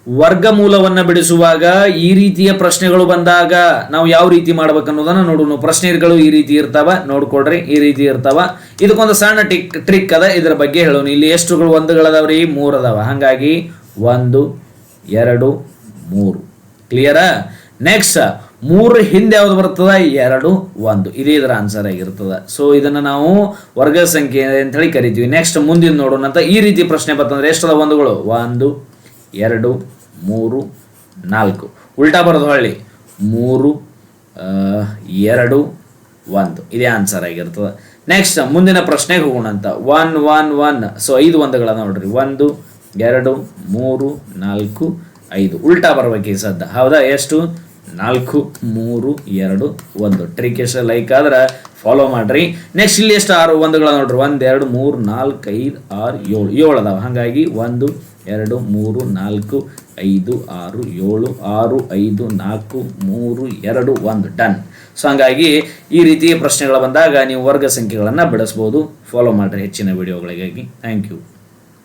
ವರ್ಗಮೂಲವನ್ನು ಬಿಡಿಸುವಾಗ ಈ ರೀತಿಯ ಪ್ರಶ್ನೆಗಳು ಬಂದಾಗ ನಾವು ಯಾವ ರೀತಿ ಮಾಡ್ಬೇಕನ್ನೋದನ್ನ ನೋಡೋಣ. ಪ್ರಶ್ನೆಗಳು ಈ ರೀತಿ ಇರ್ತಾವ, ನೋಡ್ಕೊಡ್ರಿ, ಈ ರೀತಿ ಇರ್ತಾವ. ಇದಕ್ಕೊಂದು ಸಣ್ಣ ಟ್ರಿಕ್ ಅದ, ಇದ್ರ ಬಗ್ಗೆ ಹೇಳೋಣ. ಇಲ್ಲಿ ಎಷ್ಟುಗಳು ಒಂದುಗಳದಾವ್ರಿ? 3 ಅದಾವ. ಹಾಗಾಗಿ 1 2 3. ಕ್ಲಿಯರಾ? ನೆಕ್ಸ್ಟ್ 3 ಹಿಂದೆ ಯಾವ್ದು ಬರ್ತದ? 2 1. ಇದೇ ಇದರ ಆನ್ಸರ್ ಆಗಿರ್ತದ. ಸೊ ಇದನ್ನ ನಾವು ವರ್ಗ ಸಂಖ್ಯೆ ಅಂತ ಹೇಳಿ ಕರಿತೀವಿ. ನೆಕ್ಸ್ಟ್ ಮುಂದಿನ ನೋಡೋಣ ಅಂತ. ಈ ರೀತಿ ಪ್ರಶ್ನೆ ಬರ್ತಂದ್ರೆ ಎಷ್ಟದ ಒಂದುಗಳು? 1 2 3 4. ಉಲ್ಟಾ ಬರೋದು ಹೊಳ್ಳಿ 3 2 1. ಇದೇ ಆನ್ಸರ್ ಆಗಿರ್ತದೆ. ನೆಕ್ಸ್ಟ್ ಮುಂದಿನ ಪ್ರಶ್ನೆಗೆ ಹೋಗೋಣ ಅಂತ. 1 1 1. ಸೊ 5 ಒಂದುಗಳ ನೋಡ್ರಿ. 1 2 3 4 5. ಉಲ್ಟಾ ಬರ್ಬೇಕು ಈ ಸದ್ದ. ಹೌದಾ? ಎಷ್ಟು? 4 3 2 1. ಟ್ರಿಕ್ ಎಷ್ಟು ಲೈಕ್ ಆದ್ರೆ ಫಾಲೋ ಮಾಡ್ರಿ. ನೆಕ್ಸ್ಟ್ ಇಲ್ಲಿ ಎಷ್ಟು? 6 ಒಂದುಗಳ ನೋಡ್ರಿ. 1 2 3 4 5 6 7. 7 ಅದಾವ. ಹಾಗಾಗಿ 1 2 3 4 5 6 7. 6 5 4 3 2 1. ಡನ್. ಸೊ ಹಂಗಾಗಿ ಈ ರೀತಿಯ ಪ್ರಶ್ನೆಗಳು ಬಂದಾಗ ನೀವು ವರ್ಗ ಸಂಖ್ಯೆಗಳನ್ನು ಬಿಡಿಸ್ಬೋದು. ಫಾಲೋ ಮಾಡಿರಿ ಹೆಚ್ಚಿನ ವಿಡಿಯೋಗಳಿಗಾಗಿ. Thank you.